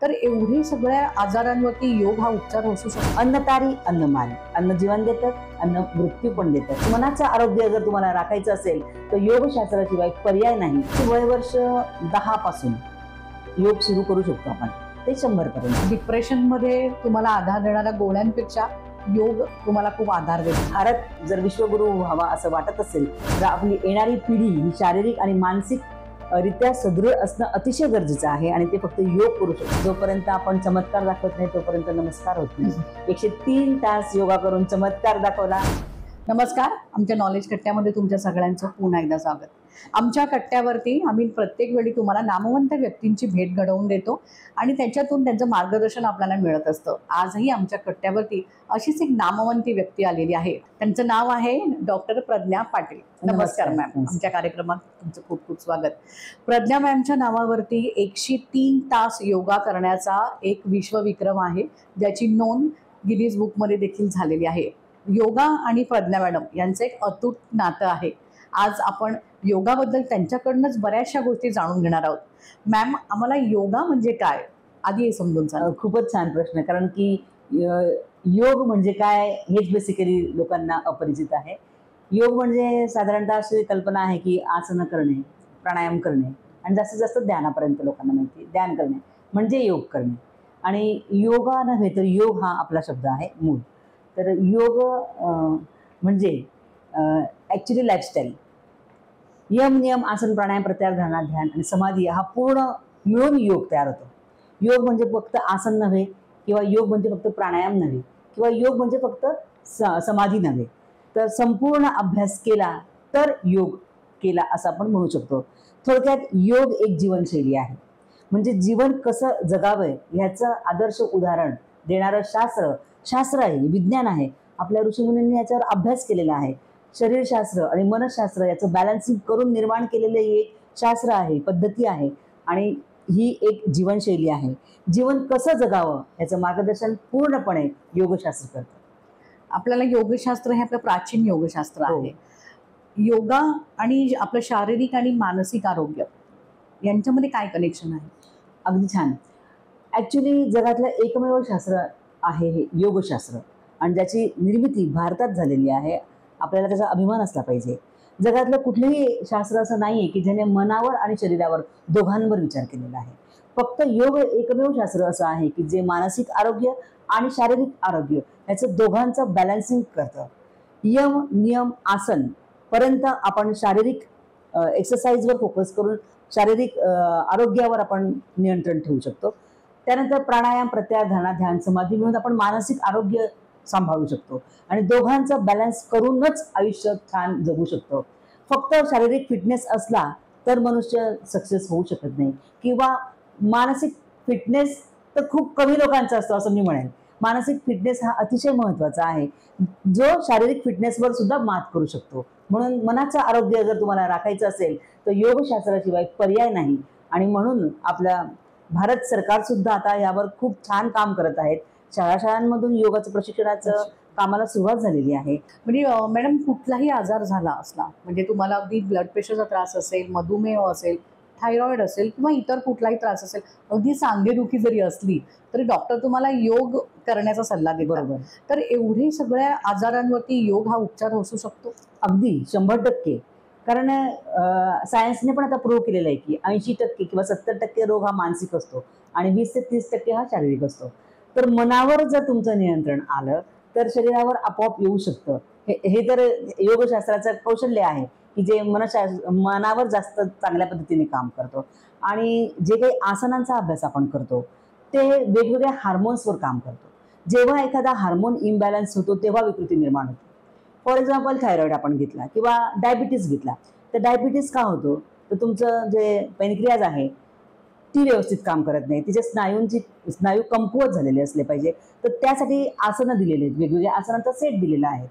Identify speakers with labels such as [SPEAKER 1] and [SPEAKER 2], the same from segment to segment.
[SPEAKER 1] तर एवढी सगळ्या आजारांवरती योग हा उपचार असू शकतो.
[SPEAKER 2] अन्नतारी अन्नमारी, अन्न जीवन देतं, अन्न मृत्यू पण देतं. मनाचं आरोग्य जर तुम्हाला राखायचं असेल तर योगशास्त्राशिवाय पर्याय नाही. वय वर्ष 10 पासून योग सुरू करू शकतो आपण, ते 100 पर्यंत.
[SPEAKER 1] डिप्रेशनमध्ये तुम्हाला आधार देणाऱ्या गोळ्यांपेक्षा योग तुम्हाला खूप आधार देतो.
[SPEAKER 2] भारत जर विश्वगुरु व्हावा असं वाटत असेल तर आपली येणारी पिढी ही शारीरिक आणि मानसिक रित्या सदृढ असणं अतिशय गरजेचं आहे आणि ते फक्त योग करू शकतो. जोपर्यंत आपण चमत्कार दाखवत नाही तोपर्यंत नमस्कार होत नाही. 103 तास योगा करून चमत्कार दाखवला.
[SPEAKER 1] नमस्कार, आमच्या नॉलेज कट्ट्यामध्ये तुमच्या सगळ्यांचं पुन्हा एकदा स्वागत. आमच्या कट्ट्यावरती आम्ही प्रत्येक वेळी तुम्हाला नामवंत व्यक्तींची भेट घडवून देतो आणि त्याच्यातून त्यांचं मार्गदर्शन आपल्याला मिळत असतं. आजही आमच्या कट्ट्यावरती अशीच एक नामवंत व्यक्ती आलेली आहे. त्यांचं नाव आहे डॉक्टर प्रज्ञा पाटील. नमस्कार मॅम, आमच्या कार्यक्रमात तुमचं खूप खूप स्वागत. प्रज्ञा मॅमच्या नावावरती 103 तास योगा करण्याचा एक विश्वविक्रम आहे, ज्याची नोंद गिनीज बुकमध्ये देखील झालेली आहे. योगा आणि प्रज्ञा मॅडम यांचं एक अतूट नातं आहे. आज आपण योगाबद्दल त्यांच्याकडूनच बऱ्याचशा गोष्टी जाणून घेणार आहोत. मॅम, आम्हाला योगा म्हणजे काय आधी हे समजून सांगा.
[SPEAKER 2] खूपच छान प्रश्न, कारण की योग म्हणजे काय हेच बेसिकली लोकांना अपरिचित आहे. योग म्हणजे साधारणतः अशी कल्पना आहे की आसन करणे, प्राणायाम करणे आणि जास्तीत जास्त ध्यानापर्यंत लोकांना माहिती. ध्यान करणे म्हणजे योग करणे, आणि योगा नव्हे तर योग हा आपला शब्द आहे मूळ. तर योग म्हणजे ॲक्च्युली लाईफस्टाईल. यम नियम आसन प्राणायाम प्रत्याहार धारणा ध्यान आणि समाधी हा पूर्ण मिळून योग तयार होतो. योग म्हणजे फक्त आसन नव्हे, किंवा योग म्हणजे फक्त प्राणायाम नव्हे, किंवा योग म्हणजे फक्त समाधी नव्हे, तर संपूर्ण अभ्यास केला तर योग केला असं आपण म्हणू शकतो. थोडक्यात योग एक जीवनशैली आहे. म्हणजे जीवन कसं जगावं ह्याचं आदर्श उदाहरण देणारं शास्त्र आहे, विज्ञान आहे. आपल्या ऋषीमुनींनी याच्यावर अभ्यास केलेला आहे. शरीरशास्त्र आणि मनशास्त्र याचं बॅलन्सिंग करून निर्माण केलेलं हे एक शास्त्र आहे, पद्धती आहे, आणि ही एक जीवनशैली आहे. जीवन कसं जगावं याचं मार्गदर्शन पूर्णपणे योगशास्त्र करतं.
[SPEAKER 1] आपल्याला योगशास्त्र हे आपलं प्राचीन योगशास्त्र आहे. योगा आणि आपलं शारीरिक आणि मानसिक आरोग्य यांच्यामध्ये काय कनेक्शन आहे?
[SPEAKER 2] अगदी छान. ॲक्च्युली जगातलं एकमेव शास्त्र आहे हे योगशास्त्र, आणि ज्याची निर्मिती भारतात झालेली आहे. आपल्याला त्याचा अभिमान असला पाहिजे. जगातलं कुठलंही शास्त्र असं नाही आहे की ज्याने मनावर आणि शरीरावर दोघांवर विचार केलेला आहे. फक्त योग एकमेव शास्त्र असं आहे की जे मानसिक आरोग्य आणि शारीरिक आरोग्य याचं दोघांचं बॅलन्सिंग करतं. यम नियम आसन पर्यंत आपण शारीरिक एक्सरसाइजवर फोकस करून शारीरिक आरोग्यावर आपण नियंत्रण ठेवू शकतो. त्यानंतर प्राणायाम प्रत्याहार धारणा ध्यान समाधी मिळून आपण मानसिक आरोग्य सांभाळू शकतो, आणि दोघांचा बॅलन्स करूनच आयुष्य छान जगू शकतो. फक्त शारीरिक फिटनेस असला तर मनुष्य सक्सेस होऊ शकत नाही, किंवा मानसिक फिटनेस तर खूप कमी लोकांचा असतो असं मी म्हणेन. मानसिक फिटनेस हा अतिशय महत्त्वाचा आहे, जो शारीरिक फिटनेसवर सुद्धा मात करू शकतो. म्हणून मनाचं आरोग्य जर तुम्हाला राखायचं असेल तर योगशास्त्राशिवाय पर्याय नाही, आणि म्हणून आपल्या भारत सरकार सुद्धा आता यावर खूप छान काम करत आहेत. शाळांमधून योगाचं प्रशिक्षणाचं कामाला सुरुवात झालेली आहे.
[SPEAKER 1] म्हणजे मॅडम, कुठलाही आजार झाला असला, म्हणजे तुम्हाला अगदी ब्लड प्रेशरचा त्रास असेल, मधुमेह असेल, थायरॉइड असेल, किंवा इतर कुठलाही त्रास असेल, अगदी सांधेदुखी जरी असली तरी डॉक्टर तुम्हाला योग करण्याचा सल्ला देतात.
[SPEAKER 2] बरोबर.
[SPEAKER 1] तर एवढे सगळ्या आजारांवरती योग हा उपचार असू शकतो?
[SPEAKER 2] अगदी 100%. कारण सायन्सने पण आता प्रूव्ह केलेलं आहे की 80% किंवा 70% रोग हा मानसिक असतो आणि 20 ते 30% हा शारीरिक असतो. तर मनावर जर तुमचं नियंत्रण आलं तर शरीरावर आपोआप येऊ शकतं. हे तर योगशास्त्राचं कौशल्य आहे की जे मनावर जास्त चांगल्या पद्धतीने काम करतो. आणि जे काही आसनांचा अभ्यास आपण करतो ते वेगवेगळ्या हार्मोन्सवर काम करतो. जेव्हा एखादा हार्मोन इम्बॅलन्स होतो तेव्हा विकृती निर्माण होते. फॉर एक्झाम्पल थायरॉइड आपण घेतला किंवा डायबिटीस घेतला, तर डायबिटीस का होतो? तर तुमचं जे पॅनक्रियाज आहे ती व्यवस्थित काम करत नाही, तिच्या स्नायू कमकुवत झालेले असले पाहिजे. तर त्यासाठी आसनं दिलेली आहेत, वेगवेगळ्या आसनांचा सेट दिलेला आहे.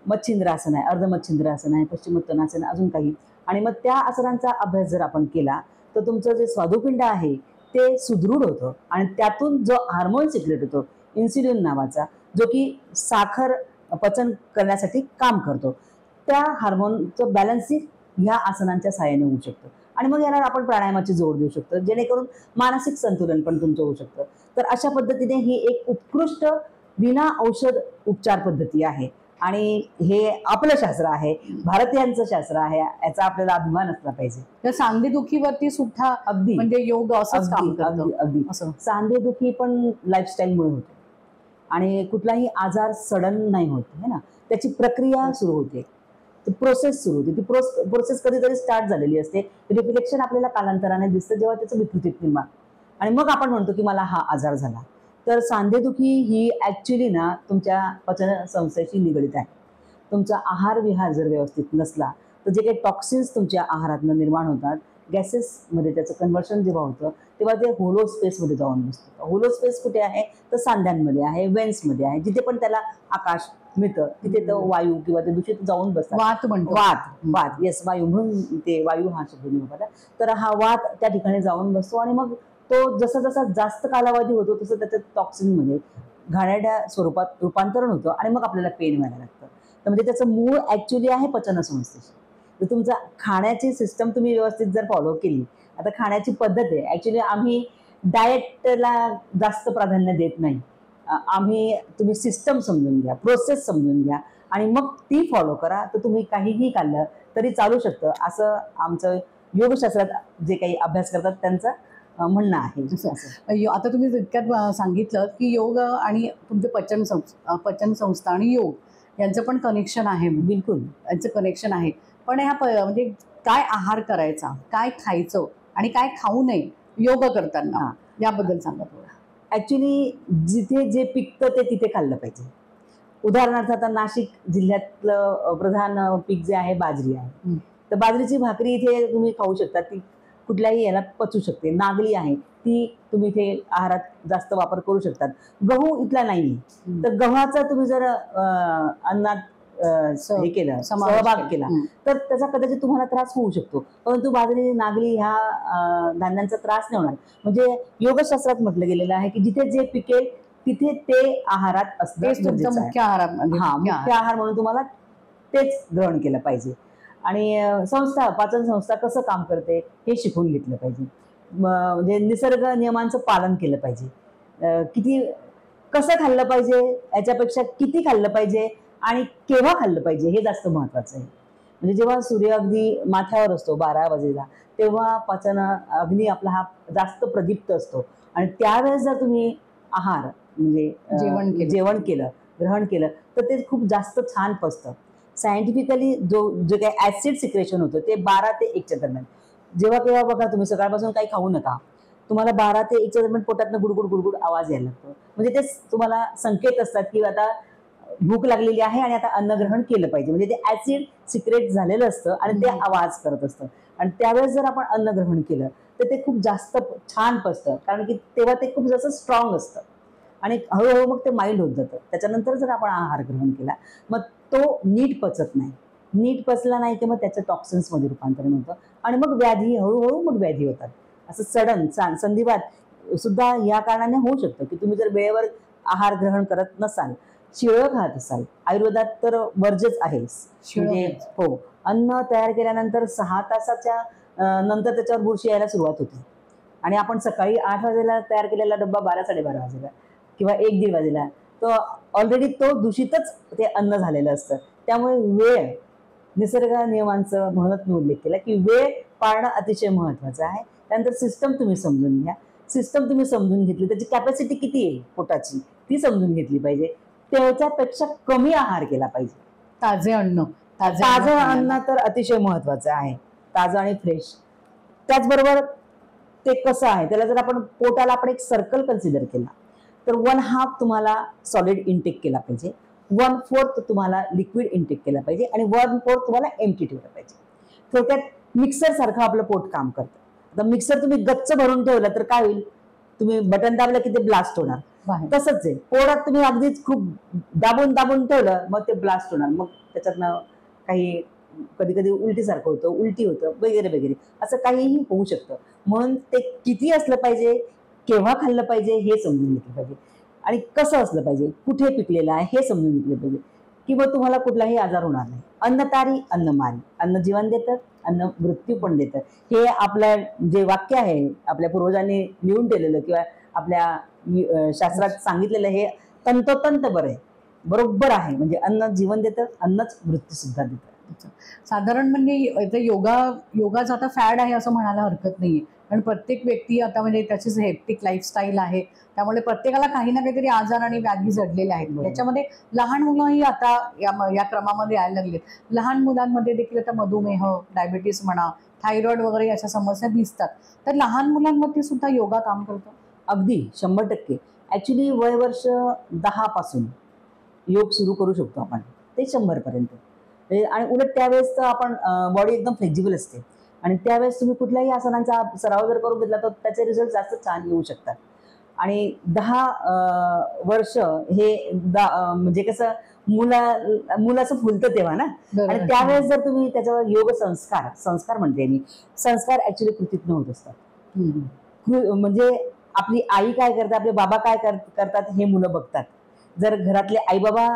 [SPEAKER 2] मच्छिंद्रासन आहे, अर्धमच्छिंद्रासन आहे, पश्चिमोत्तानासन, अजून काही. आणि मग त्या आसनांचा अभ्यास जर आपण केला तर तुमचं जे स्वादुपिंड आहे ते सुदृढ होतं, आणि त्यातून जो हार्मोन सिक्रेट होतो इन्सुलिन नावाचा, जो की साखर पचन करण्यासाठी काम करतो, त्या हार्मोनचं बॅलन्सिंग ह्या आसनांच्या सहाय्याने होऊ शकतं. आणि मग याला आपण प्राणायामाची जोड देऊ शकतो, जेणेकरून मानसिक संतुलन पण तुमचं होऊ शकतं. तर अशा पद्धतीने ही एक उत्कृष्ट विना औषध उपचार पद्धती आहे आणि हे आपलं शास्त्र आहे, भारतीयांचं शास्त्र आहे, याचा आपल्याला अभिमान असला पाहिजे.
[SPEAKER 1] तर सांधेदुखीवरती सुद्धा
[SPEAKER 2] अगदी
[SPEAKER 1] म्हणजे योग असंच काम
[SPEAKER 2] अगदी
[SPEAKER 1] करतं.
[SPEAKER 2] अगदी अगदी
[SPEAKER 1] असं
[SPEAKER 2] सांधेदुखी पण लाईफस्टाईलमुळे होते आणि कुठलाही आजार सडन नाही होत है ना, त्याची प्रक्रिया सुरू होते, प्रोसेस सुरू होते. ती प्रोसेस कधीतरी स्टार्ट झालेली असते, रिफ्लेक्शन आपल्याला कालांतराने दिसतं जेव्हा त्याचं विकृतीत निर्माण, आणि मग आपण म्हणतो की मला हा आजार झाला. तर सांधेदुखी ही ऍक्च्युली ना तुमच्या पचन संस्थेशी निगडीत आहे. तुमचा आहार विहार जर व्यवस्थित नसला तर जे काही टॉक्सिन्स तुमच्या आहारातनं निर्माण होतात, गॅसेसमध्ये त्याचं कन्व्हर्शन जेव्हा होतं तेव्हा ते होलो स्पेसमध्ये जाऊन बसतं. होलो स्पेस कुठे आहे तर सांध्यांमध्ये आहे, वेन्समध्ये आहे, जिथे पण त्याला आकाश मिळतं तिथे तो वायू किंवा ते दूषित जाऊन बसतात.
[SPEAKER 1] वात म्हणतो.
[SPEAKER 2] वात येस, वायू, म्हणून ते वायू हा शब्द मी वापरला. तर हा वात त्या ठिकाणी जाऊन बसतो आणि मग तो जसा जसा जास्त कालावधी होतो तसं त्याच्या टॉक्सिनमध्ये घाणेरड्या स्वरूपात रूपांतरण होतं आणि मग आपल्याला पेन व्हायला लागतं. तर म्हणजे त्याचं मूळ ऍक्च्युली आहे पचनसंस्थेशी. तर तुमचा खाण्याची सिस्टम तुम्ही व्यवस्थित जर फॉलो केली, आता खाण्याची पद्धत आहे ऍक्च्युली आम्ही डाएटला जास्त प्राधान्य देत नाही. तुम्ही सिस्टम समजून घ्या, प्रोसेस समजून घ्या आणि मग ती फॉलो करा, तर तुम्ही काहीही खाल्लं तरी चालू शकतं, असं आमचं योगशास्त्रात जे काही अभ्यास करतात त्यांचं म्हणणं आहे.
[SPEAKER 1] आता तुम्ही इतक्यात सांगितलं की योग आणि तुमचे पचनसंस्था आणि योग यांचं पण कनेक्शन आहे.
[SPEAKER 2] बिलकुल
[SPEAKER 1] यांचं कनेक्शन आहे. पण म्हणजे काय आहार करायचा, काय खायचं आणि काय खाऊ नये योग करताना, याबद्दल सांगा थोडं.
[SPEAKER 2] ऍक्च्युली जिथे जे पिकतं ते तिथे खाल्लं पाहिजे. उदाहरणार्थ आता नाशिक जिल्ह्यातलं प्रधान पीक जे आहे बाजरी आहे. तर बाजरीची भाकरी इथे तुम्ही खाऊ शकता, ती कुठल्याही याला पचू शकते. नागली आहे ती तुम्ही इथे आहारात जास्त वापर करू शकतात. गहू इथला नाही, तर गव्हाचा तुम्ही जर अन्नात हे केलं, सहभाग केला तर त्याचा कदाचित तुम्हाला त्रास होऊ शकतो, परंतु बाजरी नागली ह्या धान्यांचा त्रास नाही होणार. म्हणजे योगशास्त्रात म्हटलं गेलेलं आहे की जिथे जे पिकेल तिथे ते आहारात असणं गरजेचं आहे.
[SPEAKER 1] मुख्य आहार
[SPEAKER 2] मुख्य आहार म्हणून तुम्हाला तेच ग्रहण केलं पाहिजे. आणि पाचन संस्था कसं काम करते हे शिकून घेतलं पाहिजे. म्हणजे निसर्ग नियमांचं पालन केलं पाहिजे. कसं खाल्लं पाहिजे याच्यापेक्षा किती खाल्लं पाहिजे आणि केव्हा खाल्लं पाहिजे हे जास्त महत्वाचं आहे. म्हणजे जेव्हा सूर्य अगदी माथ्यावर असतो 12 वाजेला, तेव्हा पचन अग्नी आपला हा जास्त प्रदीप्त असतो आणि त्यावेळेस जर तुम्ही आहार म्हणजे जेवण केलं, ग्रहण केलं, तर ते खूप जास्त छान पचतं. सायंटिफिकली जे काही ऍसिड सिक्रेशन होतं ते 12 ते 1च्या दरम्यान. जेव्हा केव्हा बघा तुम्ही सकाळपासून काही खाऊ नका, तुम्हाला 12 ते 1च्या दरम्यान पोटातनं गुडगुड गुडगुड आवाज यायला लागतो. म्हणजे ते तुम्हाला संकेत असतात की आता भूक लागलेली आहे आणि आता अन्न ग्रहण केलं पाहिजे. म्हणजे ते ऍसिड सिक्रेट झालेलं असतं आणि ते आवाज करत असतं. आणि त्यावेळेस जर आपण अन्न ग्रहण केलं तर ते खूप जास्त छान पचतं, कारण की तेव्हा ते खूप जास्त स्ट्रॉंग असतं आणि हळूहळू मग ते माइल्ड होत जातं. त्याच्यानंतर जर आपण आहार ग्रहण केला मग तो नीट पचत नाही. नीट पचला नाही की मग त्याचं टॉक्सिन्समध्ये रूपांतरण होतं आणि मग व्याधी, हळूहळू मग व्याधी होतात. असं सडन संधिवात सुद्धा या कारणाने होऊ शकतं की तुम्ही जर वेळेवर आहार ग्रहण करत नसाल, शिळं खात असाल. आयुर्वेदात तर वर्जच आहे. म्हणजे हो, अन्न तयार केल्यानंतर 6 तासाच्या नंतर त्याच्यावर बुरशी यायला सुरुवात होते आणि आपण सकाळी 8 वाजेला तयार केलेला डब्बा 12-12:30 वाजेला किंवा 1-1:30 वाजेला तो ऑलरेडी दूषितच ते अन्न झालेलं असतं. त्यामुळे वेळ, निसर्ग नियमांचं म्हणूनच मी उल्लेख केला की वेळ पाळणं अतिशय महत्वाचं आहे. त्यानंतर सिस्टम तुम्ही समजून घ्या. सिस्टम तुम्ही समजून घेतली, त्याची कॅपॅसिटी किती आहे पोटाची ती समजून घेतली पाहिजे. त्याच्यापेक्षा कमी आहार केला पाहिजे. ताजं अन्न तर अतिशय महत्वाचं आहे, ताजं आणि फ्रेश. त्याचबरोबर ते कसं आहे त्याला जर आपण पोटाला आपण एक सर्कल कन्सिडर केला तर 1/2 तुम्हाला सॉलिड इनटेक केला पाहिजे, 1/4 तुम्हाला लिक्विड इनटेक केला पाहिजे आणि 1/4 तुम्हाला एम्प्टी ठेवलं पाहिजे. थोडक्यात मिक्सर सारखं आपलं पोट काम करतं. आता मिक्सर तुम्ही गच्च भरून ठेवलं तर काय होईल, तुम्ही बटन दाबलं की ते ब्लास्ट होणार. तसंच आहे, पोटात तुम्ही अगदीच खूप दाबून दाबून ठेवलं मग ते ब्लास्ट होणार. मग त्याच्यातनं काही कधी कधी उलटीसारखं होतं, उलटी होतं वगैरे वगैरे, असं काहीही होऊ शकतं. म्हणून ते किती असलं पाहिजे, केव्हा खाल्लं पाहिजे हे समजून घेतलं पाहिजे आणि कसं असलं पाहिजे, कुठे पिकलेलं आहे हे समजून घेतलं पाहिजे, किंवा तुम्हाला कुठलाही आजार होणार नाही. अन्न तारी अन्न मारी. अन्न जीवन देतं, अन्न मृत्यू पण देतं. हे आपलं जे वाक्य आहे आपल्या पूर्वजांनी लिहून ठेवलेलं किंवा आपल्या शास्त्रात सांगितलेलं हे तंतोतंत बरोबर आहे. म्हणजे अन्न जीवन देतं, अन्नच मृत्यू सुद्धा देतं.
[SPEAKER 1] साधारण म्हणजे इथे योगाचं आता फॅड आहे असं म्हणायला हरकत नाहीये. कारण प्रत्येक व्यक्ती आता म्हणजे त्याचीच हेक्टिक लाईफस्टाईल आहे, त्यामुळे प्रत्येकाला काही ना काहीतरी आजार आणि व्याधी जडलेले आहेत. त्याच्यामध्ये लहान मुलंही आता या क्रमामध्ये यायला लागले. लहान मुलांमध्ये देखील आता मधुमेह, डायबिटीस म्हणा, थायरॉइड वगैरे अशा समस्या दिसतात. तर लहान मुलांमध्ये सुद्धा योगा काम करतो.
[SPEAKER 2] अगदी 100%. ऍक्च्युली वय वर्ष 10 पासून योग सुरू करू शकतो आपण ते 100 पर्यंत. आणि उलट त्यावेळेस तर आपण बॉडी एकदम फ्लेक्झिबल असते आणि त्यावेळेस तुम्ही कुठल्याही आसनांचा सराव जर करून घेतला तर त्याचे रिझल्ट जास्त छान येऊ शकतात. आणि 10 वर्ष हे म्हणजे कसं मुलाचं फुलतं तेव्हा ना. आणि त्यावेळेस जर तुम्ही त्याच्यावर योग संस्कार म्हणते मी, संस्कार ऍक्च्युली कृतीत होत असतात. म्हणजे आपली आई काय करते, आपले बाबा काय करतात हे मुलं बघतात. जर घरातले आई बाबा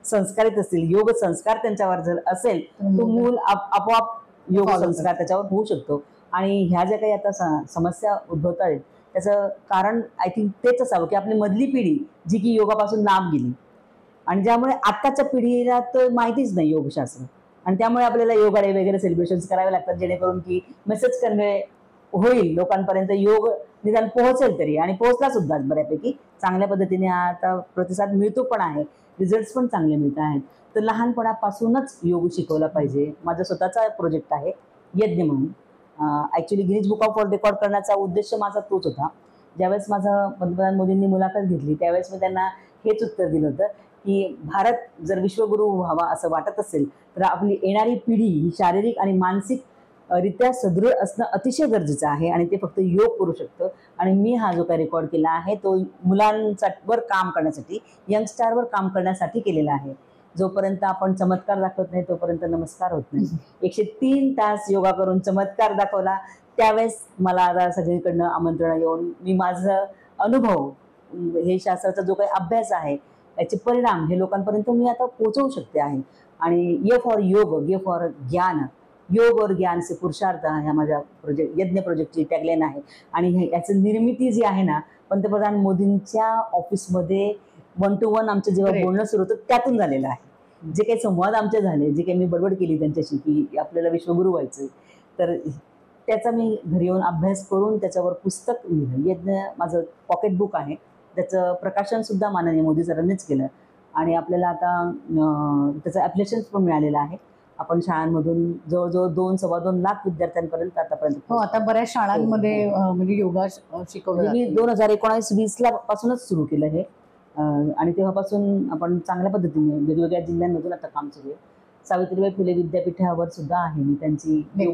[SPEAKER 2] संस्कारित असतील, योग संस्कार त्यांच्यावर जर असेल तो मूल आपोआप योग संस्कार त्याच्यावर होऊ शकतो. आणि ह्या ज्या काही आता समस्या उद्भवत आहेत त्याचं कारण आय थिंक तेच असावं की आपली मधली पिढी जी की योगापासून लांब गेली आणि ज्यामुळे आत्ताच्या पिढीला तर माहितीच नाही योगशास्त्र. आणि त्यामुळे आपल्याला योगा डे वगैरे सेलिब्रेशन्स करावे लागतात जेणेकरून की मेसेज कन्वे होईल लोकांपर्यंत, योग निदान पोहोचेल तरी. आणि पोहोचला सुद्धा बऱ्यापैकी चांगल्या पद्धतीने आता प्रतिसाद मिळतो पण आहे, रिझल्ट्स पण चांगले मिळत आहेत. तर लहानपणापासूनच योग शिकवला पाहिजे. माझा स्वतःचा प्रोजेक्ट आहे यज्ञ म्हणून. Actually Guinness book of world record करण्याचा उद्देश माझा तोच होता. ज्यावेळेस माझं पंतप्रधान मोदींनी मुलाखत घेतली त्यावेळेस मी त्यांना हेच उत्तर दिलं होतं की भारत जर विश्वगुरू व्हावा असं वाटत असेल तर आपली येणारी पिढी ही शारीरिक आणि मानसिक रित्या सदृढ असणं अतिशय गरजेचं आहे आणि ते फक्त योग करू शकतं. आणि मी हा जो काही रेकॉर्ड केला आहे तो मुलांवर काम करण्यासाठी, यंगस्टारवर काम करण्यासाठी केलेला आहे. जोपर्यंत आपण चमत्कार दाखवत नाही तोपर्यंत नमस्कार होत नाही. 103 तास योगा करून चमत्कार दाखवला. त्यावेळेस मला आता सगळीकडनं आमंत्रण येऊन मी माझं अनुभव, हे शास्त्राचा जो काही अभ्यास आहे त्याचे परिणाम हे लोकांपर्यंत मी आता पोहोचवू शकते आहे. आणि ये फॉर योग, ये फॉर ज्ञान, योग और ज्ञान से पुरुषार्थ ह्या माझ्या यज्ञ प्रोजेक्टची टॅगलाईन आहे. आणि याची निर्मिती जी आहे ना पंतप्रधान मोदींच्या ऑफिसमध्ये 1 to 1 आमचं जेव्हा बोलणं सुरू होतं त्यातून झालेलं आहे. जे काही संवाद आमचे झाले, जे काही मी बडबड केली त्यांच्याशी की आपल्याला विश्वगुरू व्हायचं, तर त्याचा मी घरी येऊन अभ्यास करून त्याच्यावर पुस्तक लिहिलं. यज्ञ माझं पॉकेट बुक आहे, त्याचं प्रकाशन सुद्धा माननीय मोदी सरांनीच केलं. आणि आपल्याला आता त्याचं ॲप्लिकेशन पण मिळालेलं आहे. आपण शाळांमधून जवळजवळ 2-2.25 लाख विद्यार्थ्यांपर्यंत आतापर्यंत.
[SPEAKER 1] हो, आता बऱ्याच शाळांमध्ये म्हणजे योगा शिकवलं.
[SPEAKER 2] मी 2019-20 पासूनच सुरू केलं हे. आणि तेव्हापासून आपण चांगल्या पद्धतीने वेगवेगळ्या जिल्ह्यांमधून आता काम सुरू आहे. सावित्रीबाई फुले विद्यापीठावर सुद्धा आहे मी त्यांची नाही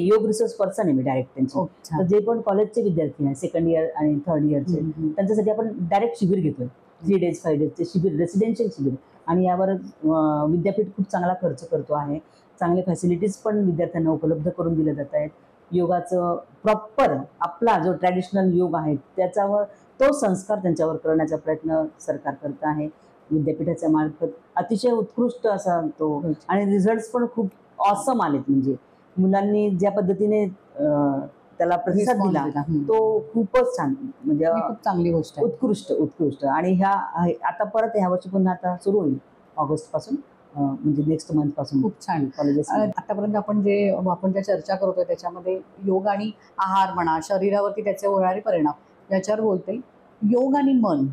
[SPEAKER 2] योग रिसोर्स पर्सन आहे मी डायरेक्ट त्यांची. तर जे पण कॉलेजचे विद्यार्थी आहेत 2nd इयर आणि 3rd इयरचे त्यांच्यासाठी आपण डायरेक्ट शिबिर घेतोय. 3 days 5 days शिबिर, रेसिडेन्शियल शिबिर. आणि यावर विद्यापीठ खूप चांगला खर्च करतो आहे. चांगले फॅसिलिटीज पण विद्यार्थ्यांना उपलब्ध करून दिल्या जात आहेत. योगाचं प्रॉपर आपला जो ट्रॅडिशनल योग आहे त्याच्यावर तो संस्कार त्यांच्यावर करण्याचा प्रयत्न सरकार करत आहे विद्यापीठाच्या मार्फत. अतिशय उत्कृष्ट असा तो. आणि रिझल्ट्स पण खूप ऑसम आलेत. म्हणजे मुलांनी ज्या पद्धतीने त्याला प्रतिसाद दिला तो खूपच छान, म्हणजे
[SPEAKER 1] खूप चांगली गोष्ट,
[SPEAKER 2] उत्कृष्ट. आणि ह्या आता परत ह्या वर्षी पुन्हा आता सुरू होईल ऑगस्ट पासून, म्हणजे नेक्स्ट मंथ पासून.
[SPEAKER 1] खूप छान कॉलेजेस. आतापर्यंत आपण ज्या चर्चा करतोय त्याच्यामध्ये योग आणि आहार म्हणा, शरीरावरती त्याचे होणारे परिणाम याच्यावर बोलते. योग आणि मन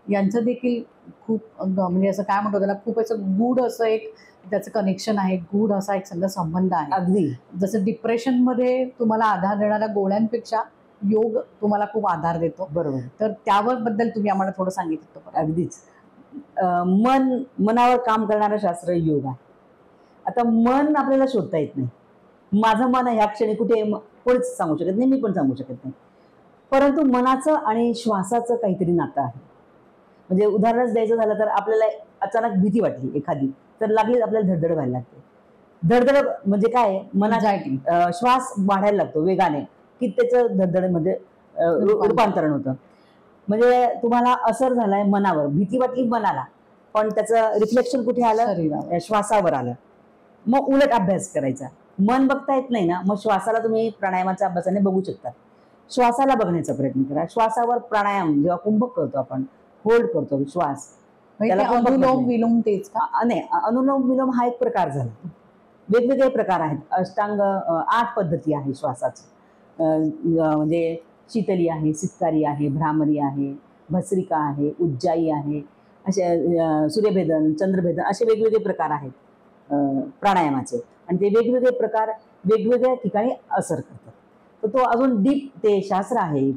[SPEAKER 1] यांचं देखील खूप म्हणजे असं काय म्हणतो त्याला, खूप असं गूढ असं एक त्याचं कनेक्शन आहे, गूढ असा एक सगळं संबंध आहे.
[SPEAKER 2] अगदी
[SPEAKER 1] जसं डिप्रेशनमध्ये तुम्हाला आधार देणाऱ्या गोळ्यांपेक्षा योग तुम्हाला खूप आधार देतो.
[SPEAKER 2] बरोबर.
[SPEAKER 1] तर त्यावर बद्दल तुम्ही आम्हाला थोडं सांगितलं.
[SPEAKER 2] अगदीच. मनावर काम करणारं शास्त्र योग आहे. आता मन आपल्याला शोधता येत नाही. माझं मन ह्या क्षणी कुठे कोणीच सांगू शकत नाही, मी पण सांगू शकत नाही. परंतु मनाचं आणि श्वासाचं काहीतरी नातं आहे. म्हणजे उदाहरणच द्यायचं झालं तर आपल्याला अचानक भीती वाटली एखादी तर लागलीच आपल्याला धडधड व्हायला लागते. धडधड म्हणजे काय, मनात श्वास वाढायला लागतो वेगाने की त्याचं धडधडमध्ये रूपांतरण होतं. म्हणजे तुम्हाला असर झालाय मनावर, भीती वाटली मनाला, पण त्याचं रिफ्लेक्शन कुठे आलं, श्वासावर आलं. मग उलट अभ्यास करायचा. मन बघता येत नाही ना, मग श्वासाला तुम्ही प्राणायामाच्या अभ्यासाने बघू शकता. श्वासाला बघण्याचा प्रयत्न करा. श्वासावर प्राणायाम जेव्हा कुंभक करतो आपण, होल्ड करतो श्वास,
[SPEAKER 1] म्हणजे
[SPEAKER 2] त्याला
[SPEAKER 1] ते
[SPEAKER 2] कुंभक
[SPEAKER 1] अनुलोम
[SPEAKER 2] म्हणतात.
[SPEAKER 1] विलोम तेच का?
[SPEAKER 2] नाही, अनुलोम विलोम हा एक प्रकार झाला. वेगवेगळे प्रकार आहेत. अष्टांग 8 पद्धती आहे श्वासाची. म्हणजे शीतली आहे, सितकारी आहे, भ्रामरी आहे, भस्रिका आहे, उज्जाई आहे, असे सूर्यभेदन, चंद्रभेदन असे वेगवेगळे प्रकार आहेत प्राणायामाचे. आणि ते वेगवेगळे प्रकार वेगवेगळ्या ठिकाणी असर करतात. तर तो अजून डीप ते शास्त्र आहे.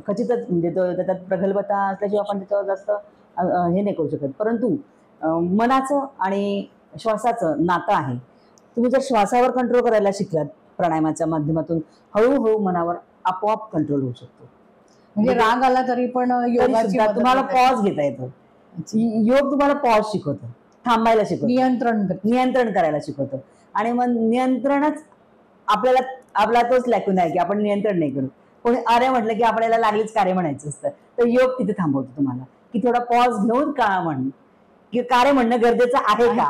[SPEAKER 2] खचितच म्हणजे तो त्याच्यात प्रगल्भता असल्याशिवाय आपण त्याच्यावर जास्त हे नाही करू शकत. परंतु मनाचं आणि श्वासाचं नातं आहे. तुम्ही जर श्वासावर कंट्रोल करायला शिकलात प्राणायामाच्या माध्यमातून, हळूहळू मनावर आपोआप कंट्रोल होऊ शकतो.
[SPEAKER 1] म्हणजे राग आला तरी पण योगाची मदत
[SPEAKER 2] तुम्हाला
[SPEAKER 1] होते.
[SPEAKER 2] पॉज घेता येतो. योग तुम्हाला पॉज शिकवतो, थांबायला शिकवतो, नियंत्रण करायला शिकवतो. आणि मग नियंत्रणच आपला तोच लॅकून आहे की आपण नियंत्रण नाही करू. कोणी अरे म्हटलं की आपल्याला लागलीच कार्य म्हणायचं असतं, तर योग तिथे थांबवतो तुम्हाला की थोडा पॉज घेऊन का म्हण, की कार्य म्हणणं गरजेचं आहे का,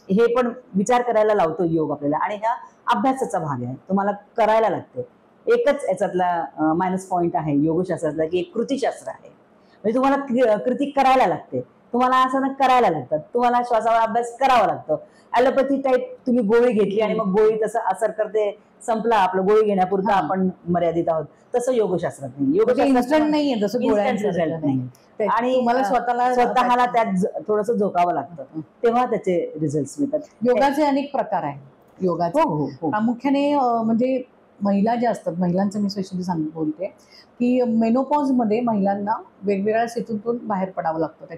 [SPEAKER 2] हे पण विचार करायला लावतो योग आपल्याला. आणि हा अभ्यासाचा भाग आहे, तुम्हाला करायला लागते. एकच याच्यातला मायनस पॉईंट आहे योगशास्त्रातला की एक कृतीशास्त्र आहे. म्हणजे तुम्हाला कृती करायला लागते, तुम्हाला आसनं करायला लागतात, तुम्हाला श्वासावर अभ्यास करावा लागतो. ॲलोपॅथी टाईप तुम्ही गोळी घेतली आणि मग गोळी तसं असर करते, संपला आपलं, गोळी घेण्यापुरतं आपण मर्यादित आहोत. तसं योगशास्त्रात नाही.
[SPEAKER 1] योगशास्त्रात नाहीये तसं
[SPEAKER 2] रिझल्ट नाही. आणि
[SPEAKER 1] मला
[SPEAKER 2] स्वतःला त्यात थोडंसं झोकावं लागतं, तेव्हा त्याचे रिझल्ट मिळतात.
[SPEAKER 1] योगाचे अनेक प्रकार आहेत. योगाचे प्रामुख्याने म्हणजे महिला ज्या असतात, महिलांचं मी स्पेशली बोलते की मेनोपॉजमध्ये महिलांना वेगवेगळ्या स्थितीतून बाहेर पडावं लागतं.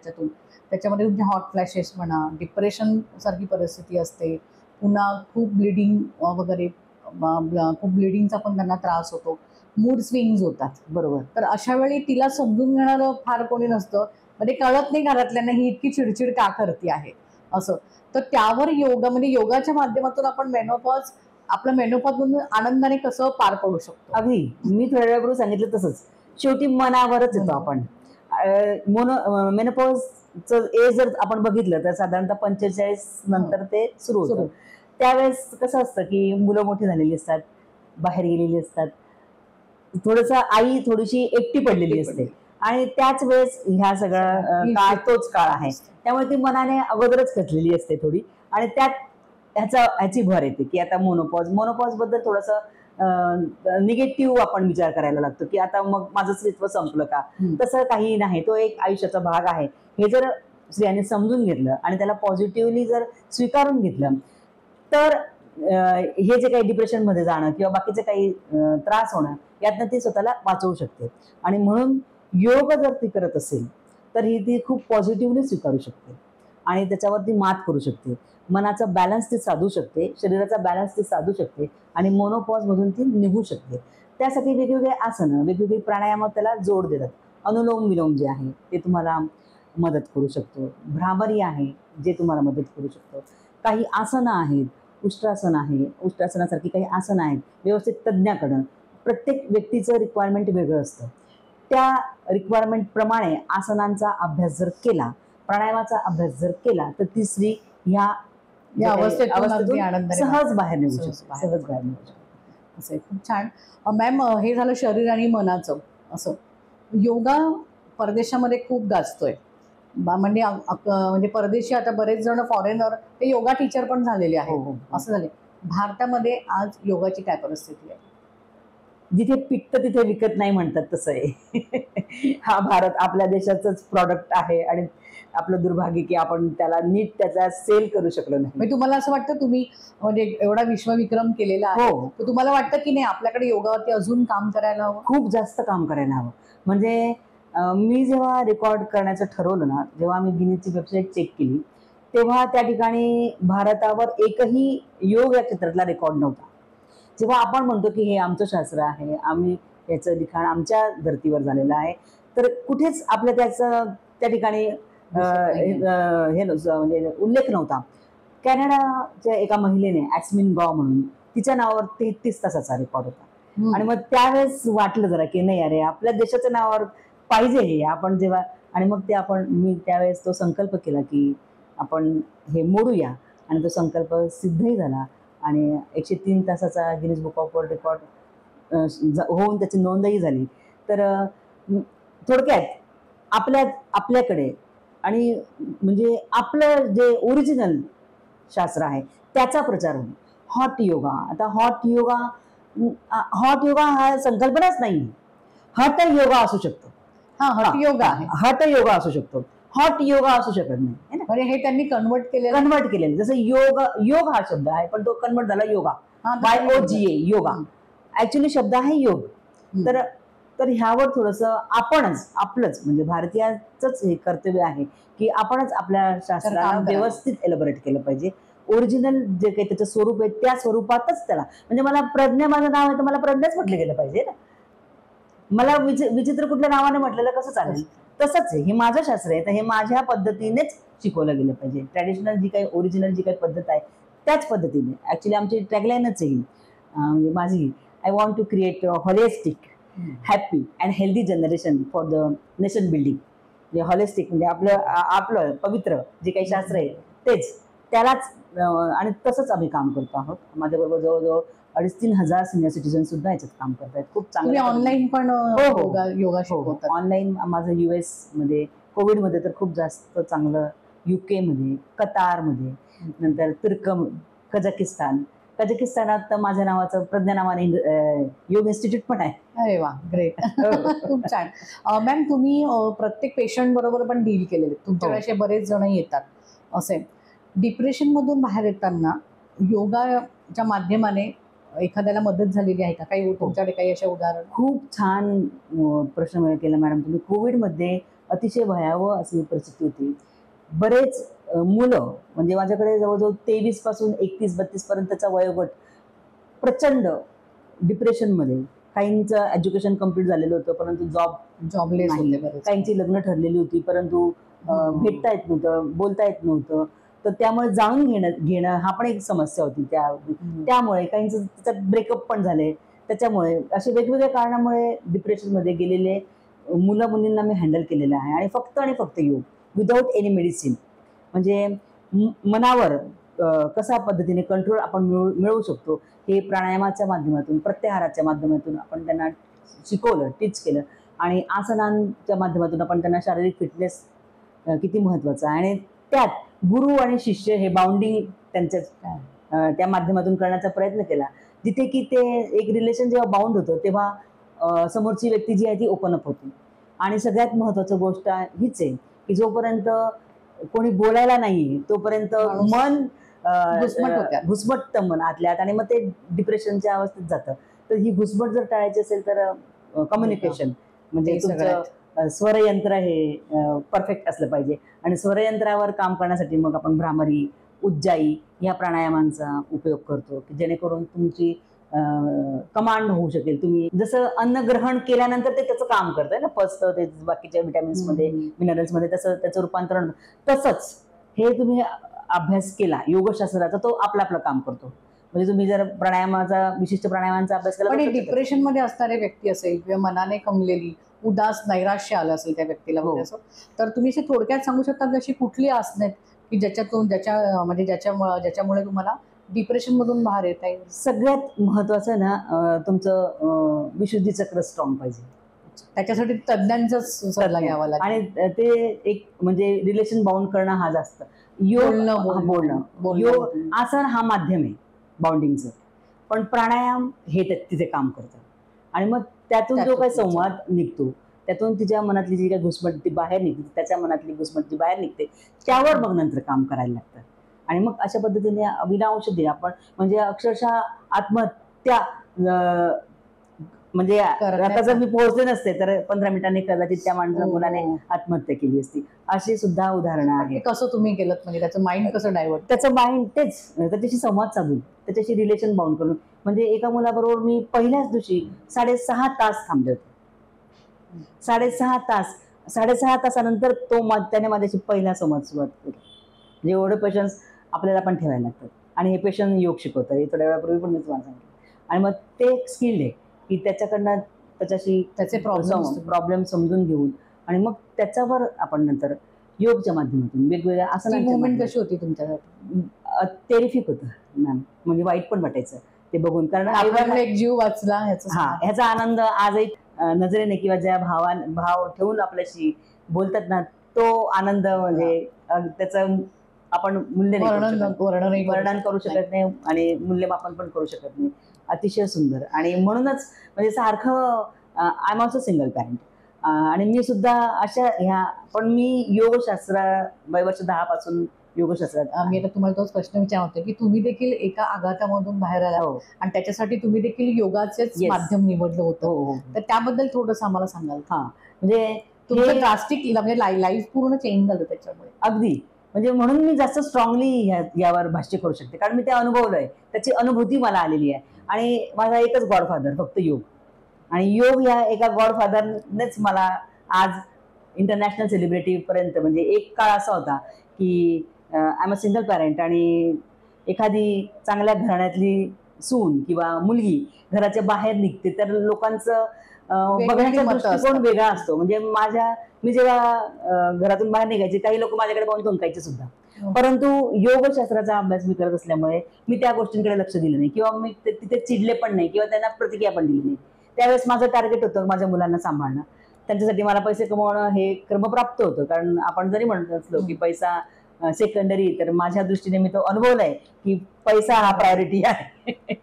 [SPEAKER 1] त्याच्यामध्ये तुमचे हॉट फ्लॅशेस म्हणा, डिप्रेशन सारखी परिस्थिती असते, पुन्हा खूप ब्लिडिंग वगैरे, खूप ब्लिडिंगचा पण त्यांना त्रास होतो, मूड स्विंग्स होतात.
[SPEAKER 2] बरोबर.
[SPEAKER 1] तर अशा वेळी तिला समजून घेणारं फार कोणी नसतं. म्हणजे कळत नाही घरातल्यांना ही इतकी चिडचिड का करते आहे असं. तर त्यावर म्हणजे योगाच्या माध्यमातून आपण आपलं मेनोपॉजमधून आनंदाने कसं पार पडू शकतो.
[SPEAKER 2] अगदी मी थोड्या वेळापूर्वी सांगितलं तसंच, शेवटी मनावरच येतो आपण. मेनोपॉजचं एज जर आपण बघितलं तर साधारणतः 45 नंतर ते सुरू होतं. त्यावेळेस कसं असतं की मुलं मोठी झालेली असतात, बाहेर गेलेली असतात, थोडंसं आई थोडीशी एकटी पडलेली असते, आणि त्याच वेळेस ह्या सगळा काळ तोच काळ आहे. त्यामुळे ती मनाने अगोदरच खचलेली असते थोडी, आणि त्यात ह्याची भर येते की आता मोनोपॉज बद्दल थोडंसं निगेटिव्ह आपण विचार करायला लागतो की आता मग माझं स्त्रीत्व संपलं का. तसं काही नाही, तो एक आयुष्याचा भाग आहे. हे जर स्त्रियांनी समजून घेतलं आणि त्याला पॉझिटिव्हली जर स्वीकारून घेतलं, तर हे जे काही डिप्रेशनमध्ये जाणं किंवा बाकीचे काही त्रास होणं, यातनं ती स्वतःला वाचवू शकते. आणि म्हणून योग जर ती करत असेल तर ही ती खूप पॉझिटिव्हली स्वीकारू शकते आणि त्याच्यावरती मात करू शकते. मनाचा बॅलन्स ती साधू शकते, शरीराचा बॅलन्स ती साधू शकते, आणि मोनोपॉजमधून ती निघू शकते. त्यासाठी वेगवेगळे आसनं, वेगवेगळी प्राणायाम त्याला जोड देतात. अनुलोम विलोम जे आहे ते तुम्हाला मदत करू शकतो. भ्रामरी आहे जे तुम्हाला मदत करू शकतो. काही आसनं आहेत, उष्ट्रासन आहे, उष्ट्रासनासारखी काही आसनं आहेत व्यवस्थित तज्ज्ञाकडं. प्रत्येक व्यक्तीचं रिक्वायरमेंट वेगळं असतं. त्या रिक्वायरमेंटप्रमाणे आसनांचा अभ्यास जर केला, प्राणायामाचा अभ्यास जर केला, तर ती स्त्री ह्या
[SPEAKER 1] अवस्थेतून
[SPEAKER 2] सहज बाहेर निघू शकते.
[SPEAKER 1] असं खूप छान. मॅम, हे झालं शरीर आणि मनाचं. असं योगा परदेशामध्ये खूप गाजतोय. म्हणजे परदेशी आता बरेच जण फॉरेनर ते योगा टीचर पण झालेले आहेत. असं झाले. भारतामध्ये आज योगाची काय परिस्थिती आहे?
[SPEAKER 2] जिथे पिकतं तिथे विकत नाही म्हणतात तसं आहे. हा भारत आपल्या देशाचंच प्रॉडक्ट आहे, आणि आपलं दुर्भाग्य की आपण त्याला नीट त्याचा सेल करू शकलो नाही.
[SPEAKER 1] म्हणजे तुम्हाला असं वाटतं, तुम्ही म्हणजे एवढा विश्वविक्रम केलेला आहे, तर तुम्हाला वाटतं की नाही आपल्याकडे योगावरती अजून काम करायला हवं?
[SPEAKER 2] खूप जास्त काम करायला हवं. म्हणजे मी जेव्हा रेकॉर्ड करायचं ठरवलं ना, जेव्हा मी गिनीजची वेबसाईट चेक केली, तेव्हा त्या ठिकाणी भारतावर एकही योग या क्षेत्रातला रेकॉर्ड नव्हता. जेव्हा आपण म्हणतो की हे आमचं शास्त्र आहे, आम्ही याचं लिखाण आमच्या धर्तीवर झालेलं आहे, तर कुठेच आपल्या त्या ठिकाणी हे म्हणजे उल्लेख नव्हता. कॅनडाच्या एका महिलेने ॲस्मिन गॉ म्हणून, तिच्या नावावर 33 तासाचा रेकॉर्ड होता. आणि मग त्यावेळेस वाटलं जरा की नाही, अरे आपल्या देशाच्या नावावर पाहिजे हे आपण जेव्हा. आणि मग मी त्यावेळेस तो संकल्प केला की आपण हे मोडूया, आणि तो संकल्प सिद्धही झाला. आणि 103 तासाचा Guinness book of world record होऊन त्याची नोंदही झाली. तर थोडक्यात आपल्याकडे आणि म्हणजे आपलं जे ओरिजिनल शास्त्र आहे त्याचा प्रचार होईल. हॉट योगा, आता हॉट योगा हा संकल्पनाच नाही. हट योगा असू शकतो.
[SPEAKER 1] हट योगा आहे.
[SPEAKER 2] हट योगा असू शकतो, हॉट योगा असू शकत नाही, है ना.
[SPEAKER 1] म्हणजे हे त्यांनी कन्वर्ट केलेलं.
[SPEAKER 2] जसं योग हा शब्द आहे पण तो कन्वर्ट झाला योगा, YOGA योगा. ऍक्च्युली शब्द आहे योग. तर ह्यावर थोडंसं आपलंच म्हणजे भारतीयाचंच हे कर्तव्य आहे की आपणच आपल्या शास्त्राला व्यवस्थित एलॅबोरेट केलं पाहिजे. ओरिजिनल जे काही त्याचं स्वरूप आहे त्या स्वरूपातच त्याला, म्हणजे मला प्रज्ञा माझं नाव आहे तर मला प्रज्ञाच म्हटलं गेलं पाहिजे ना. मला विचित्र कुठल्या नावाने म्हटलेलं कसं चालेल? तसंच आहे, हे माझं शास्त्र आहे तर हे माझ्या पद्धतीनेच शिकवलं गेलं पाहिजे. ट्रॅडिशनल जी काही ओरिजिनल जी काही पद्धत आहे त्याच पद्धतीने. ऍक्च्युली आमची टॅगलाईनच आहे म्हणजे माझी, I want to create holistic, happy and healthy generation for the nation building. म्हणजे हॉलिस्टिक म्हणजे आपलं पवित्र जे काही शास्त्र आहे तेच, त्यालाच आणि तसंच आम्ही काम करतो आहोत. माझ्याबरोबर जवळजवळ 2,500-3 हजार सिनियर सिटीजन सुद्धा याच्यात काम करतायत. खूप चांगलं.
[SPEAKER 1] ऑनलाईन पण योगा शिकवतात?
[SPEAKER 2] ऑनलाईन माझं US मध्ये, कोविडमध्ये तर खूप जास्त चांगलं, UK मध्ये, कतारमध्ये, नंतर कझाकिस्तानात तर माझ्या नावाचं प्रज्ञा नावाने योग इन्स्टिट्यूट पण आहे.
[SPEAKER 1] अरे वा, ग्रेट. खूप छान. मॅम, तुम्ही प्रत्येक पेशंट बरोबर पण डील केलेले, तुमच्याकडे असे बरेच जण येतात असे. डिप्रेशन मधून बाहेर येताना योगाच्या माध्यमाने एखाद्याला मदत झालेली आहे का? काही तुमच्याकडे काही अशा उदाहरण?
[SPEAKER 2] खूप छान प्रश्न केला मॅडम तुम्ही. कोविडमध्ये अतिशय भयावह अशी परिस्थिती होती. बरेच मुलं, म्हणजे माझ्याकडे जवळजवळ 23 पासून 31-32 पर्यंतचा वयोगट प्रचंड डिप्रेशनमध्ये. काहींचं एज्युकेशन कम्प्लीट झालेलं होतं परंतु जॉबलेस नाही, काहींची लग्न ठरलेली होती परंतु भेटता येत नव्हतं, बोलता येत नव्हतं. तर त्यामुळे जाणून घेणं हा पण एक समस्या होती. त्यामुळे काहींचं त्याच्यात ब्रेकअप पण झाले. त्याच्यामुळे असे वेगवेगळ्या कारणामुळे डिप्रेशनमध्ये गेलेले मुलं मुलींना मी हँडल केलेलं आहे. आणि फक्त योग, विदाऊट एनी मेडिसिन. म्हणजे मनावर कशा पद्धतीने कंट्रोल आपण मिळवू शकतो हे प्राणायामाच्या माध्यमातून, प्रत्याहाराच्या माध्यमातून आपण त्यांना शिकवलं, टीच केलं. आणि आसनांच्या माध्यमातून आपण त्यांना शारीरिक फिटनेस किती महत्त्वाचं आहे. आणि त्यात गुरु आणि शिष्य हे बाउंडिंग त्यांच्या त्या माध्यमातून करण्याचा प्रयत्न केला. जिथे की ते एक रिलेशन जेव्हा बाउंड होतं तेव्हा समोरची व्यक्ती जी आहे ती ओपन अप होती. आणि सगळ्यात महत्त्वाची गोष्ट हीच आहे की जोपर्यंत कोणी बोलायला नाही तोपर्यंत मन घुसमटतं मन आतल्यात आणि मग ते डिप्रेशनच्या अवस्थेत जातं. तर ही घुसमट जर टाळायची असेल तर कम्युनिकेशन म्हणजे तुमचं स्वरयंत्र हे परफेक्ट असलं पाहिजे. आणि स्वरयंत्रावर काम करण्यासाठी मग आपण भ्रामरी, उज्जाई या प्राणायामांचा उपयोग करतो की जेणेकरून तुमची कमांड होऊ शकेल. तुम्ही जसं अन्न ग्रहण केल्यानंतर ते त्याचं काम करतंय ना, पचतं ते बाकीच्या विटॅमिन्समध्ये, मिनरल्समध्ये, तसं त्याचं रूपांतरण. तसंच हे तुम्ही अभ्यास केला योगशास्त्राचा तो आपलं काम करतो. म्हणजे तुम्ही जर प्राणायामाचा, विशिष्ट प्राणायामांचा अभ्यास केला.
[SPEAKER 1] पण डिप्रेशनमध्ये असणारे व्यक्ती असेल किंवा मनाने कमलेली, उदास, नैराश्य आलं असेल त्या व्यक्तीला, तर तुम्ही असे थोडक्यात सांगू शकता जशी कुठली आसनं की ज्याच्यामुळे तुम्हाला डिप्रेशन मधून बाहेर येता येईल?
[SPEAKER 2] सगळ्यात महत्वाचं ना तुमचं विशुद्धी चक्र स्ट्रॉंग पाहिजे.
[SPEAKER 1] त्याच्यासाठी तज्ञांचा सल्ला घ्यावा लागेल.
[SPEAKER 2] आणि ते एक म्हणजे रिलेशन बाउंड करणं हा जास्त बोलणं. योग आसन हा माध्यम आहे बाउंडिंगचं, पण प्राणायाम हे तिथे काम करतं. आणि मग त्यातून जो काही संवाद निघतो त्यातून तिच्या मनातली जी काही घुसमट ती बाहेर निघते, त्याच्या मनातली घुसमट ती बाहेर निघते, त्यावर मग नंतर काम करायला लागतं. आणि मग अशा पद्धतीने विनाऔषधी आपण म्हणजे अक्षरशः आत्महत्या म्हणजे आता जर मी पोहोचले नसते तर 15 मिनिटांनी कदाचित त्या मुलाने आत्महत्या केली असती. अशी सुद्धा उदाहरणं आहेत.
[SPEAKER 1] कसं तुम्ही केलं म्हणजे त्याचं माइंड कसं डायव्हर्ट?
[SPEAKER 2] त्याचं माइंड तेच त्याच्याशी संवाद साधून, त्याच्याशी रिलेशन बाउंड करून. म्हणजे एका मुलाबरोबर मी पहिल्याच दिवशी 6.5 तास थांबले होते. 6.5 तासानंतर त्याने माझ्याशी पहिला संवाद सुरुवात केली. म्हणजे एवढं पेशन्स आपल्याला पण ठेवायला लागतात. आणि हे पेशन्स योग शिकवतात. हे थोड्या वेळापूर्वी पण मी तुम्हाला सांगितलं. आणि मग ते एक स्किल्ड आहे की त्याच्याकडनं त्याच्याशी त्याचे प्रॉब्लेम समजून घेऊन आणि मग त्याच्यावर आपण नंतर योगच्या माध्यमातून वेगवेगळ्या आसनांची.
[SPEAKER 1] मूवमेंट कशी होती तुमच्यासाठी?
[SPEAKER 2] टेरिफिक होतं मॅम, म्हणजे वाईट पण वाटायचं ते बघून, कारण
[SPEAKER 1] आपल्यामुळे एक जीव वाचला
[SPEAKER 2] ह्याचा आनंद आजही नजरेने किंवा ज्या भाव ठेवून आपल्याशी बोलतात ना, तो आनंद म्हणजे त्याचं आपण मूल्य वर्णन करू शकत नाही आणि मूल्यमापन पण करू शकत नाही. अतिशय सुंदर. आणि म्हणूनच म्हणजे सारखं I am also single parent, आणि मी सुद्धा अशा पण मी योगशास्त्र वर्ष 10 पासून योगशास्त्रात.
[SPEAKER 1] मी आता तुम्हाला तोच प्रश्न विचारते की तुम्ही देखील एका आघातामधून बाहेर आला आणि त्याच्यासाठी तुम्ही देखील योगाचेच माध्यम निवडलं होतं, तर त्याबद्दल थोडंसं आम्हाला सांगाल?
[SPEAKER 2] म्हणजे
[SPEAKER 1] तुमचं ड्रास्टिक म्हणजे लाईफ पूर्ण चेंज झालं त्याच्यामुळे.
[SPEAKER 2] अगदी, म्हणजे म्हणून मी जास्त स्ट्रॉंगली यावर भाष्य करू शकते, कारण मी ते अनुभवलंय, त्याची अनुभूती मला आलेली आहे. आणि माझा एकच गॉडफादर फक्त योग, आणि योग या एका गॉडफादरनेच मला आज इंटरनॅशनल सेलिब्रिटी पर्यंत, म्हणजे एक काळ असा होता की I am a single parent आणि एखादी चांगल्या घराण्यातली सून किंवा मुलगी घराच्या बाहेर निघते तर लोकांचं बघण्याचा दृष्टिकोन वेगळा असतो. म्हणजे मी जेव्हा घरातून बाहेर निघायचे, काही लोक माझ्याकडे पाहून थंकायचे सुद्धा, परंतु योगशास्त्राचा अभ्यास मी करत असल्यामुळे मी त्या गोष्टींकडे लक्ष दिलं नाही, किंवा मी तिथे चिडले पण नाही किंवा त्यांना प्रतिक्रिया पण दिली नाही. त्यावेळेस माझं टार्गेट होतं माझ्या मुलांना सांभाळणं, त्यांच्यासाठी मला पैसे कमवणं हे क्रमप्राप्त होतं. कारण आपण जरी म्हणत असलो की पैसा सेकंडरी, तर माझ्या दृष्टीने मी तो अनुभवलाय की पैसा हा प्रायोरिटी आहे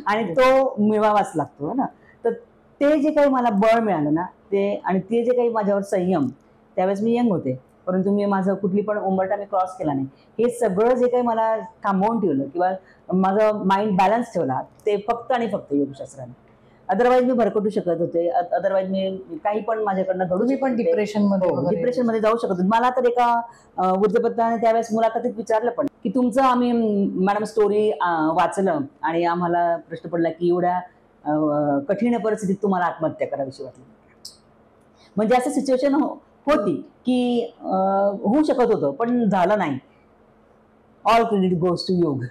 [SPEAKER 2] आणि तो मिळवावाच लागतो ना. तर ते जे काही मला बळ मिळालं ना, ते आणि ते जे काही माझ्यावर संयम, त्यावेळेस मी यंग होते, परंतु मी माझं कुठली पण उंबरठा मी क्रॉस केला नाही. हे सगळं जे काही मला थांबवून ठेवलं किंवा माझं माइंड बॅलन्स ठेवला, ते फक्त आणि फक्त योगशास्त्राने. अदरवाईज मी भरकटू शकत होते, अदरवाईज मी काही पण माझ्याकडनं घडून पण डिप्रेशनमध्ये जाऊ शकत होते. मला तर एका वृत्तपत्राने त्यावेळेस मुलाखतीत विचारलं पण की तुमचं आम्ही मॅडम स्टोरी वाचलं आणि आम्हाला प्रश्न पडला की एवढ्या कठीण परिस्थितीत तुम्हाला आत्महत्या करावीशी वाटली. म्हणजे असं सिच्युएशन होती की होऊ शकत होतं, पण झालं नाही. ऑल क्रेडिट गोज टू योग.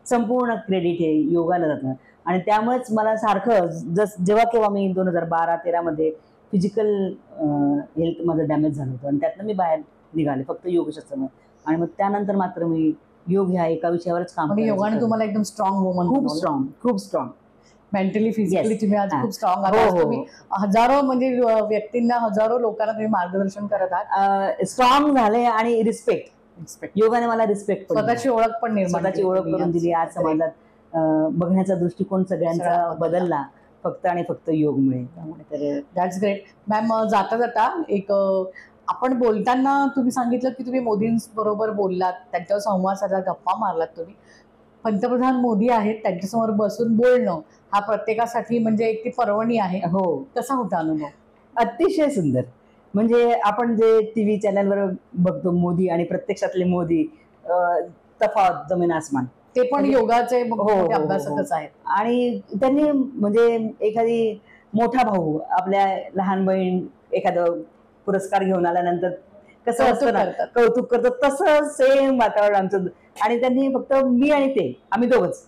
[SPEAKER 2] संपूर्ण क्रेडिट हे योगाला जातं. आणि त्यामुळेच मला सारखं जेव्हा केव्हा मी 2012-13 मध्ये फिजिकल हेल्थ माझं डॅमेज झालं होतं आणि त्यातनं मी बाहेर निघाले फक्त योगशास्त्रामुळे. आणि मग त्यानंतर मात्र मी योग ह्या एका विषयावरच काम केलं.
[SPEAKER 1] योगाने तुम्हाला एकदम स्ट्रॉंग वुमन,
[SPEAKER 2] खूप स्ट्रॉंग
[SPEAKER 1] मेंटली फिजिकली तुम्ही आज खूप स्ट्रॉंग आहात. तुम्ही हजारो म्हणजे व्यक्तींना, हजारो लोकांना तुम्ही मार्गदर्शन करत आहात.
[SPEAKER 2] स्ट्रॉंग झाले आणि रिस्पेक्ट योगाने मला रिस्पेक्ट,
[SPEAKER 1] स्वतःची ओळख पण
[SPEAKER 2] स्वतःची ओळख करून दिली. आज समाजात बघण्याचा दृष्टिकोन सगळ्यांचा बदलला फक्त आणि फक्त योगमुळे.
[SPEAKER 1] तर दॅट्स ग्रेट. मॅम, जाता जाता एक आपण बोलताना तुम्ही सांगितलं की तुम्ही मोदींबरोबर बोललात, त्यांच्यावर संवाद साधला, गप्पा मारलात. तुम्ही पंतप्रधान मोदी आहेत, त्यांच्यासमोर बसून बोलणं हा प्रत्येकासाठी म्हणजे एक ती पर्वणी आहे. कसा होता अनुभव?
[SPEAKER 2] अतिशय सुंदर. म्हणजे आपण जे टीव्ही चॅनलवर बघतो मोदी आणि प्रत्यक्षातले मोदी, तफावत जमीन आसमान.
[SPEAKER 1] ते पण योगाचे अभ्यासकच आहेत.
[SPEAKER 2] आणि त्यांनी म्हणजे एखादी मोठा भाऊ आपल्या लहान बहीण एखादं पुरस्कार घेऊन आल्यानंतर कसं असतं ना, कौतुक करतात, तसं सेम वातावरण आमचं. आणि त्यांनी फक्त मी आणि ते आम्ही दोघंच.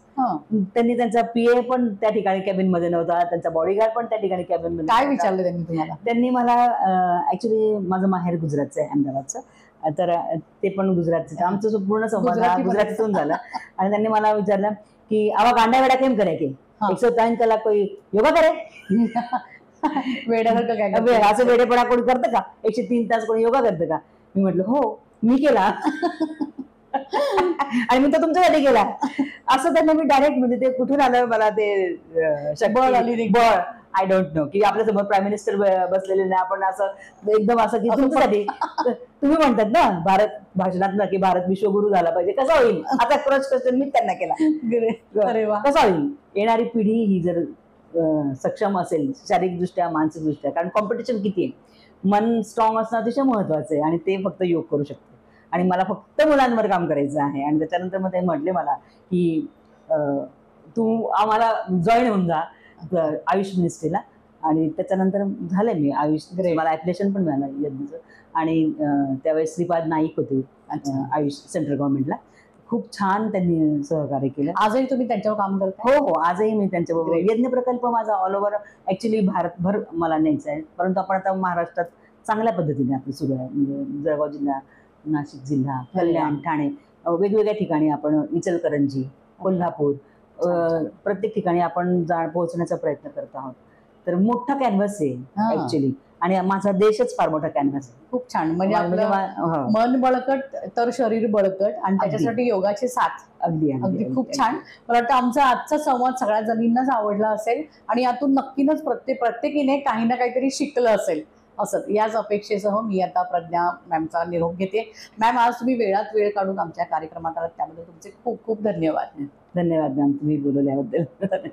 [SPEAKER 2] त्यांनी त्यांचा पीए पण त्या ठिकाणी कॅबिन मध्ये नव्हता, त्यांचा बॉडीगार्ड पण त्या ठिकाणी कॅबिन मध्ये.
[SPEAKER 1] काय विचारलं त्यांनी तुम्हाला?
[SPEAKER 2] त्यांनी मला ऍक्च्युली माझं माहेर गुजरातचं आहे, अहमदाबादचं, तर ते पण गुजरातचं. आमचं पूर्ण संवाद गुजरातीतून झाला. आणि त्यांनी मला विचारलं की आवा गांडा वेडा केम करे की 103 कलाक कोई योगा करे.
[SPEAKER 1] वेड्यासारखं काय
[SPEAKER 2] असं वेडेपणा कोणी करतं का? 103 तास कोणी योगा करतं का? मी म्हटलं हो, मी केला आणि मी तो तुमच्यासाठी केला. असं त्यांना मी डायरेक्ट, म्हणजे ते कुठून आलं मला ते बळ, आय डोंट नो, की आपल्यासमोर प्राईम मिनिस्टर बसलेले नाही, आपण असं एकदम असं की तुमच्यासाठी. तुम्ही म्हणतात ना भारत भाषणात ना की भारत विश्वगुरु झाला पाहिजे, कसा होईल? आता क्रॉस क्वेश्चन मी त्यांना केला, कसा होईल? येणारी पिढी ही जर सक्षम असेल शारीरिकदृष्ट्या, मानसिकदृष्ट्या, कारण कॉम्पिटिशन किती आहे, मन स्ट्रॉंग असणं अतिशय महत्वाचं आहे आणि ते फक्त योग करू शकते. आणि मला फक्त मुलांवर काम करायचं आहे. आणि त्याच्यानंतर मग ते म्हटले मला की तू आम्हाला जॉईन होऊन जा आयुष मिनिस्ट्रीला. आणि त्याच्यानंतर झालं मी आयुष, मला ॲप्लिकेशन पण मिळालं यज्ञचं. आणि त्यावेळेस श्रीपाद नाईक होते आयुष सेंट्रल गव्हर्नमेंटला. खूप छान त्यांनी सहकार्य केलं.
[SPEAKER 1] आजही तुम्ही त्यांच्यावर काम करता?
[SPEAKER 2] हो, आजही मी त्यांच्याबरोबर. यज्ञ प्रकल्प माझा ऑल ओव्हर ऍक्च्युली भारतभर मला न्यायचा आहे, परंतु आपण आता महाराष्ट्रात चांगल्या पद्धतीने आपलं सुरू आहे. म्हणजे जळगाव जिल्हा, नाशिक जिल्हा, कल्याण, ठाणे, वेगवेगळ्या ठिकाणी आपण इचलकरंजी, कोल्हापूर, प्रत्येक ठिकाणी आपण पोहोचण्याचा प्रयत्न करत आहोत. तर मोठा कॅनव्हास आहे ऍक्च्युली, आणि माझा देशच फार मोठा कॅनव्हास आहे.
[SPEAKER 1] खूप छान. म्हणजे आपलं मन बळकट तर शरीर बळकट, आणि त्याच्यासाठी योगाची साथ.
[SPEAKER 2] अगदी
[SPEAKER 1] अगदी खूप छान. मला वाटतं आमचा आजचा संवाद सगळ्या जणींनाच आवडला असेल, आणि यातून नक्कीच प्रत्येकीने काही ना काहीतरी शिकलं असेल. असं याच अपेक्षेसह मी आता प्रज्ञा मॅमचा निरोप घेते. मॅम, आज तुम्ही वेळात वेळ काढून आमच्या कार्यक्रमात आलात, त्याबद्दल तुमचे खूप खूप धन्यवाद.
[SPEAKER 2] धन्यवाद मॅम, तुम्ही बोलवल्याबद्दल.